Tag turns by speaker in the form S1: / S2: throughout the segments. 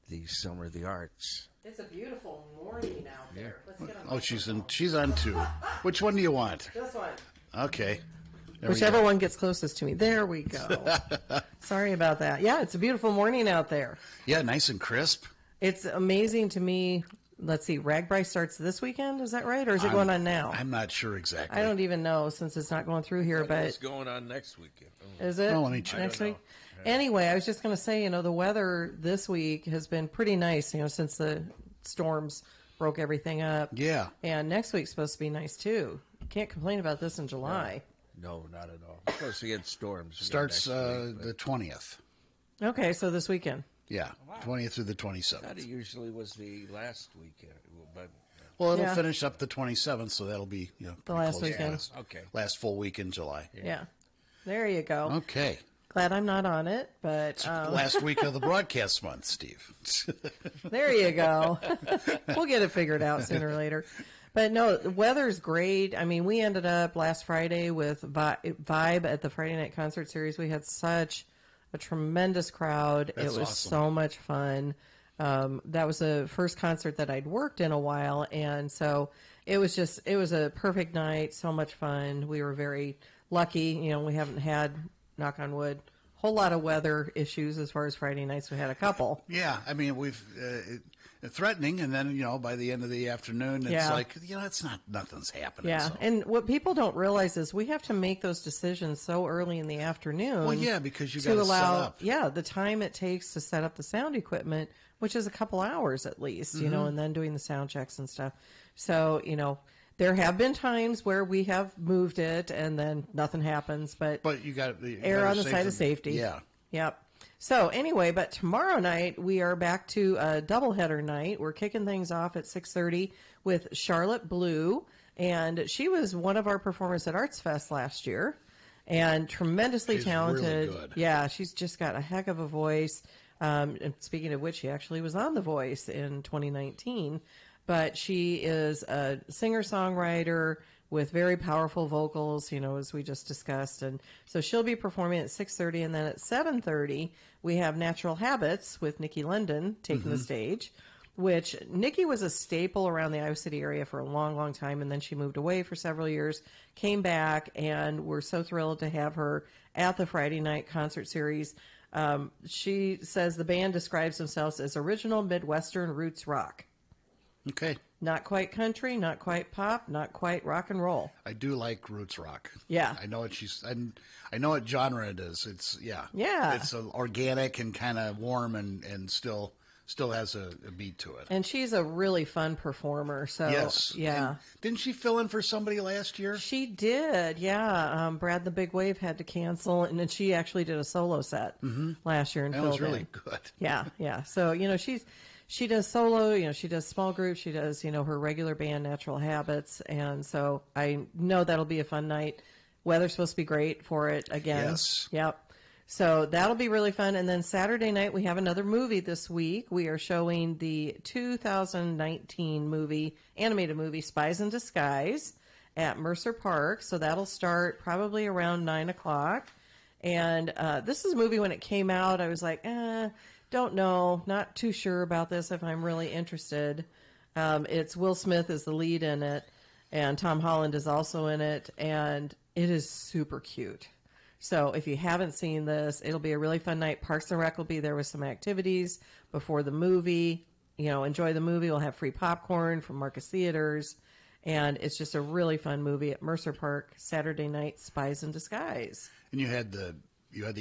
S1: the Summer of the Arts.
S2: It's a beautiful morning out there. Let's get on.
S3: Oh, she's on 2. Which one do you want?
S2: This one.
S3: Okay.
S2: Whichever one gets closest to me. There we go. Sorry about that. Yeah, it's a beautiful morning out there.
S3: Yeah, nice and crisp.
S2: It's amazing to me. Let's see, Ragbri starts this weekend, is that right? Or is it going on now?
S3: I'm not sure exactly.
S2: I don't even know since it's not going through here, but
S1: It's going on next weekend.
S2: is it?
S3: Oh, let me check.
S2: Next week? Anyway, I was just going to say, the weather this week has been pretty nice, since the storms broke everything up.
S3: Yeah.
S2: And next week's supposed to be nice, too. Can't complain about this in July.
S1: No, not at all. Of course, we get storms.
S3: Starts
S1: next week,
S3: the 20th.
S2: Okay, so this weekend.
S3: Yeah, 20th through the
S1: I thought
S3: 27th.
S1: it usually was the last weekend, but
S3: Well, it'll
S2: Yeah.
S3: finish up the 27th, so that'll be
S2: The last weekend.
S1: okay.
S3: Last full week in July.
S2: Yeah. There you go.
S3: Okay.
S2: Glad I'm not on it, but
S3: Last week of the broadcast month, Steve.
S2: there you go. We'll get it figured out sooner or later. But no, the weather's great. I mean, we ended up last Friday with Vibe at the Friday Night Concert Series. We had such a tremendous crowd.
S3: That's
S2: it was
S3: awesome.
S2: so much fun. That was the first concert that I'd worked in a while, and so it was a perfect night. So much fun. We were very lucky. We haven't had, knock on wood, a whole lot of weather issues as far as Friday nights. We had a couple.
S3: Yeah, I mean, we've threatening, and then by the end of the afternoon, it's
S2: Yeah.
S3: like it's not, nothing's happening.
S2: Yeah,
S3: so.
S2: and what people don't realize is we have to make those decisions so early in the afternoon.
S3: Well, yeah, because you
S2: to
S3: got to
S2: allow,
S3: set up.
S2: yeah, the time it takes to set up the sound equipment, which is a couple hours at least,
S3: Mm-hmm.
S2: and then doing the sound checks and stuff. So, there have been times where we have moved it and then nothing happens, but
S3: you got to
S2: err on the side of safety.
S3: Yeah.
S2: Yep. So anyway, but tomorrow night we are back to a doubleheader night. We're kicking things off at 6:30 with Charlotte Blue, and she was one of our performers at Arts Fest last year, and tremendously
S3: She's
S2: talented.
S3: really good.
S2: Yeah, she's just got a heck of a voice. And speaking of which, she actually was on The Voice in 2019. But she is a singer-songwriter with very powerful vocals, as we just discussed. And so she'll be performing at 6:30, and then at 7:30, we have Natural Habits with Nikki London taking the stage, which Nikki was a staple around the Iowa City area for a long, long time, and then she moved away for several years, came back, and we're so thrilled to have her at the Friday Night Concert Series. She says the band describes themselves as original Midwestern roots rock.
S3: Okay.
S2: Not quite country, not quite pop, not quite rock and roll.
S3: I do like roots rock.
S2: Yeah.
S3: I know I know what genre it is. It's
S2: Yeah.
S3: It's organic and kind of warm and still has a beat to it.
S2: And she's a really fun performer. So
S3: Yes.
S2: yeah.
S3: And didn't she fill in for somebody last year?
S2: She did, yeah. Brad the Big Wave had to cancel, and then she actually did a solo set last year and
S3: That
S2: filled
S3: was really
S2: in.
S3: good.
S2: Yeah, yeah. So, she does solo, she does small groups, she does, her regular band, Natural Habits. And so I know that'll be a fun night. Weather's supposed to be great for it again.
S3: Yes.
S2: Yep. So that'll be really fun. And then Saturday night, we have another movie this week. We are showing the 2019 animated movie, Spies in Disguise at Mercer Park. So that'll start probably around 9 o'clock. And this is a movie, when it came out, I was like, don't know, not too sure about this if I'm really interested. It's Will Smith is the lead in it, and Tom Holland is also in it, and it is super cute. So if you haven't seen this, it'll be a really fun night. Parks and Rec will be there with some activities before the movie. Enjoy the movie. We'll have free popcorn from Marcus Theaters, and it's just a really fun movie at Mercer Park Saturday night. Spies in Disguise.
S3: And you had the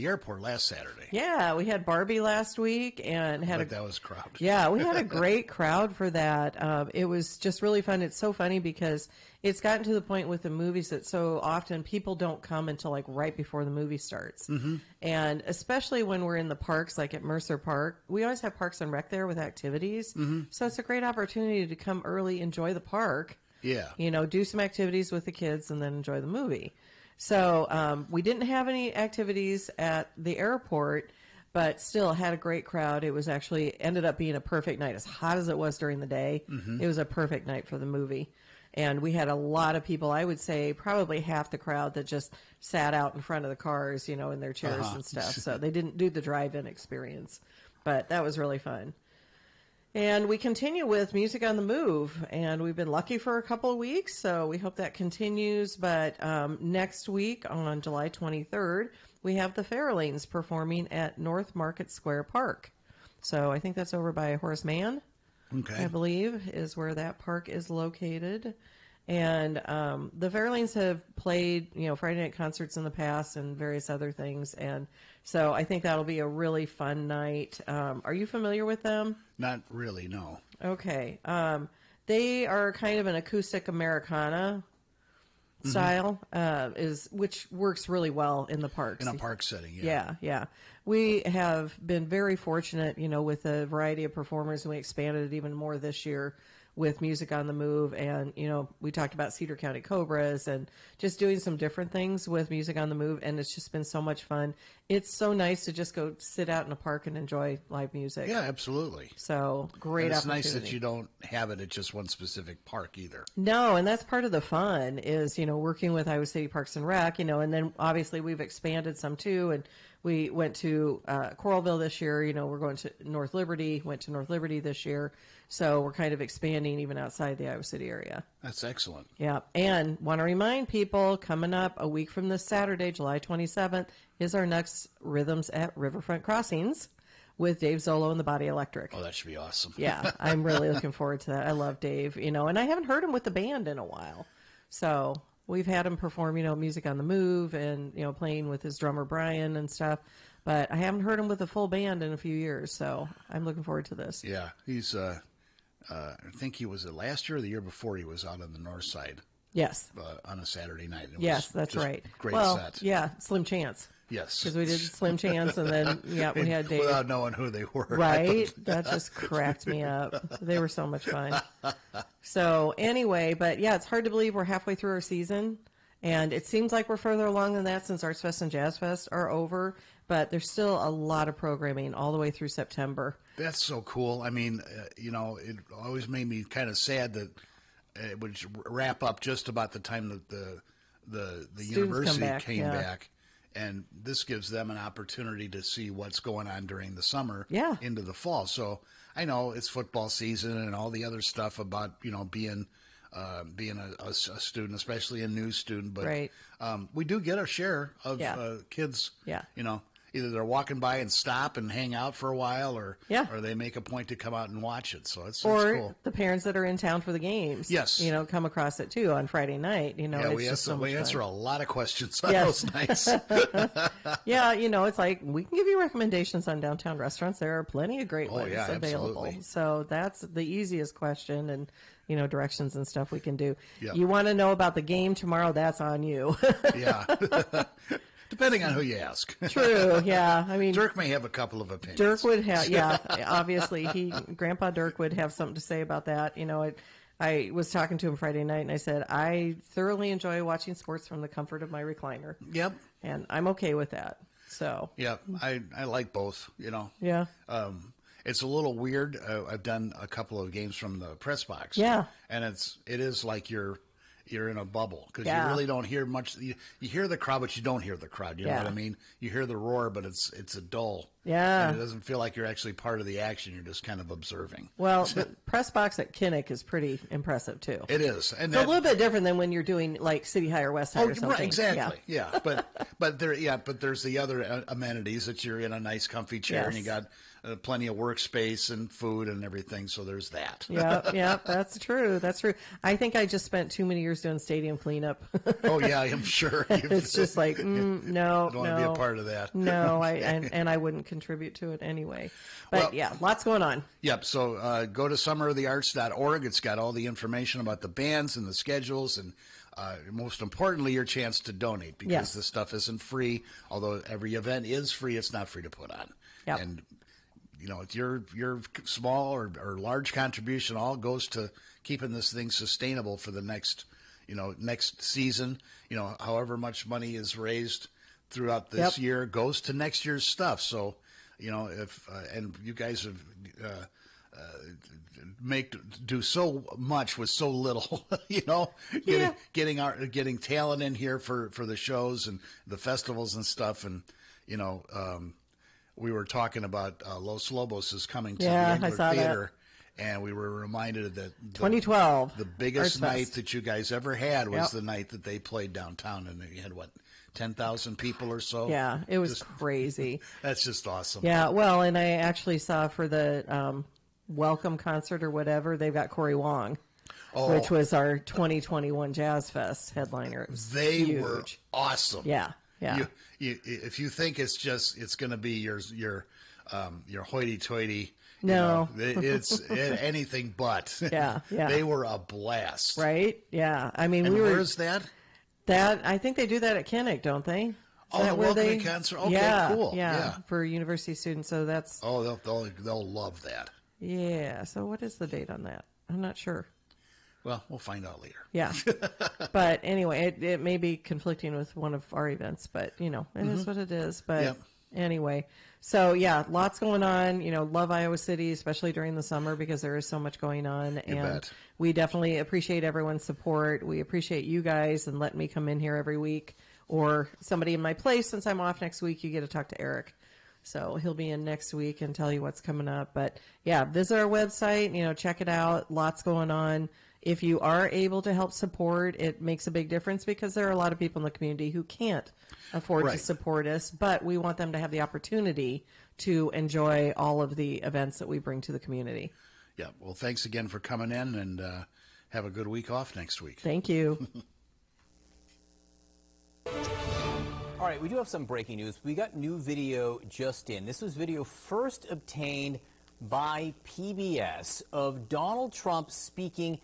S3: airport last Saturday.
S2: Yeah, we had Barbie last week and had
S3: that was crowded.
S2: Yeah, we had a great crowd for that. It was just really fun. It's so funny because it's gotten to the point with the movies that so often people don't come until like right before the movie starts. Mm-hmm. And especially when we're in the parks, like at Mercer Park, we always have Parks and Rec there with activities. Mm-hmm. So it's a great opportunity to come early, enjoy the park.
S3: Yeah.
S2: Do some activities with the kids and then enjoy the movie. So we didn't have any activities at the airport, but still had a great crowd. It was actually ended up being a perfect night. As hot as it was during the day, It was a perfect night for the movie. And we had a lot of people, I would say probably half the crowd that just sat out in front of the cars, in their chairs and stuff. So they didn't do the drive-in experience, but that was really fun. And we continue with Music on the Move, and we've been lucky for a couple of weeks, so we hope that continues. But next week on July 23rd, we have the Fairlanes performing at North Market Square Park. So I think that's over by Horace Mann,
S3: Okay.
S2: I believe, is where that park is located. And the Fairlanes have played, Friday night concerts in the past and various other things. And so I think that'll be a really fun night. Are you familiar with them?
S3: Not really, no.
S2: Okay. They are kind of an acoustic Americana style, which works really well in the parks.
S3: In a park setting, yeah.
S2: Yeah. We have been very fortunate, with a variety of performers, and we expanded it even more this year with Music on the Move. And, we talked about Cedar County Cobras and just doing some different things with Music on the Move. And it's just been so much fun. It's so nice to just go sit out in a park and enjoy live music.
S3: Yeah, absolutely.
S2: So great
S3: And it's
S2: opportunity.
S3: nice that you don't have it at just one specific park either.
S2: No, and that's part of the fun is, working with Iowa City Parks and Rec, and then obviously we've expanded some too. And we went to Coralville this year. We're going to North Liberty, went to North Liberty this year. So we're kind of expanding even outside the Iowa City area.
S3: That's excellent.
S2: Yeah. And want to remind people, coming up a week from this Saturday, July 27th, is our next Rhythms at Riverfront Crossings with Dave Zolo and the Body Electric.
S3: Oh, that should be awesome.
S2: Yeah, I'm really looking forward to that. I love Dave, and I haven't heard him with the band in a while. So we've had him perform, Music on the Move and, playing with his drummer Brian and stuff. But I haven't heard him with a full band in a few years. So I'm looking forward to this.
S3: Yeah, he's, I think he was last year or the year before he was out on the north side
S2: Yes.
S3: on a Saturday night. It
S2: Yes,
S3: was
S2: that's
S3: just
S2: right.
S3: Great
S2: well,
S3: set.
S2: Yeah, Slim Chance.
S3: Yes.
S2: Because we did Slim Chance, and then, we had Dave.
S3: Without knowing who they were.
S2: Right? That just cracked me up. They were so much fun. So anyway, but yeah, it's hard to believe we're halfway through our season. And it seems like we're further along than that since Arts Fest and Jazz Fest are over. But there's still a lot of programming all the way through September.
S3: That's so cool. I mean, it always made me kind of sad that it would wrap up just about the time that the university came back. And this gives them an opportunity to see what's going on during the summer into the fall. So I know it's football season and all the other stuff about, being a student, especially a new student. But
S2: right.
S3: We do get our share of kids, either they're walking by and stop and hang out for a while or they make a point to come out and watch it. So it's cool.
S2: The parents that are in town for the games.
S3: Yes.
S2: Come across it too on Friday night.
S3: Yeah, we answer a lot of questions on those nights.
S2: Yeah, it's like we can give you recommendations on downtown restaurants. There are plenty of great ones available.
S3: Absolutely.
S2: So that's the easiest question and directions and stuff we can do.
S3: Yep.
S2: You want to know about the game tomorrow, that's on you.
S3: Yeah. Depending on who you ask.
S2: True, yeah. I mean,
S3: Dirk may have a couple of opinions.
S2: Dirk would have, obviously, Grandpa Dirk would have something to say about that. I was talking to him Friday night, and I said, I thoroughly enjoy watching sports from the comfort of my recliner.
S3: Yep.
S2: And I'm okay with that. So.
S3: Yeah, I like both,
S2: Yeah.
S3: It's a little weird. I've done a couple of games from the press box.
S2: Yeah.
S3: And it is like you're in a bubble because
S2: Yeah.
S3: you really don't hear much. You hear the crowd, but you don't hear the crowd. You know what I mean? You hear the roar, but it's a dull.
S2: Yeah.
S3: And it doesn't feel like you're actually part of the action. You're just kind of observing.
S2: Well, the press box at Kinnick is pretty impressive, too.
S3: It is. And
S2: It's a little bit different than when you're doing, like, City High or West High or something.
S3: Right, exactly. Yeah. But there's the other amenities that you're in a nice comfy chair and you got plenty of workspace and food and everything. So there's that.
S2: Yeah, that's true. That's true. I think I just spent too many years doing stadium cleanup.
S3: Oh yeah, I'm sure.
S2: It's just like, no,
S3: don't want to be a part of that.
S2: No, and I wouldn't contribute to it anyway. But lots going on.
S3: Yep. So go to summerofthearts.org. It's got all the information about the bands and the schedules and most importantly, your chance to donate because this stuff isn't free. Although every event is free, it's not free to put on.
S2: Yep.
S3: And it's your small or large contribution all goes to keeping this thing sustainable for the next season. However much money is raised throughout this year goes to next year's stuff. So, if and you guys have do so much with so little, getting talent in here for the shows and the festivals and stuff, and we were talking about Los Lobos is coming to the Engler Theater, And we were reminded that
S2: 2012.
S3: the biggest
S2: Arts
S3: night
S2: Fest.
S3: that you guys ever had was
S2: Yep.
S3: the night that they played downtown, and you had, what, 10,000 people or so?
S2: Yeah, it was crazy.
S3: That's just awesome.
S2: Yeah, well, and I actually saw for the welcome concert or whatever, they've got Corey Wong, which was our 2021 Jazz Fest headliner. It was
S3: They
S2: huge.
S3: were awesome.
S2: Yeah, yeah.
S3: If you think it's going to be your hoity-toity,
S2: No.
S3: it's anything but.
S2: Yeah, yeah.
S3: They were a blast.
S2: Right? Yeah. I mean,
S3: And
S2: we were
S3: where's that?
S2: I think they do that at Kinnick, don't they? Is
S3: Oh,
S2: that
S3: the
S2: where
S3: welcoming concert? Okay,
S2: yeah,
S3: cool.
S2: Yeah,
S3: Yeah.
S2: for university students. So that's
S3: Oh, they'll love that.
S2: yeah. So what is the date on that? I'm not sure.
S3: Well, we'll find out later.
S2: Yeah. But anyway, it may be conflicting with one of our events, but it is what it is. But
S3: Yep.
S2: anyway, so yeah, lots going on. Love Iowa City, especially during the summer because there is so much going on.
S3: You
S2: And
S3: bet.
S2: we definitely appreciate everyone's support. We appreciate you guys and letting me come in here every week, or somebody in my place. Since I'm off next week, you get to talk to Eric. So he'll be in next week and tell you what's coming up. But yeah, visit our website, check it out. Lots going on. If you are able to help support, it makes a big difference because there are a lot of people in the community who can't afford to
S3: Right.
S2: support us, but we want them to have the opportunity to enjoy all of the events that we bring to the community.
S3: Yeah. Well, thanks again for coming in, and have a good week off next week.
S2: Thank you.
S4: All right, we do have some breaking news. We got new video just in. This was video first obtained by PBS of Donald Trump speaking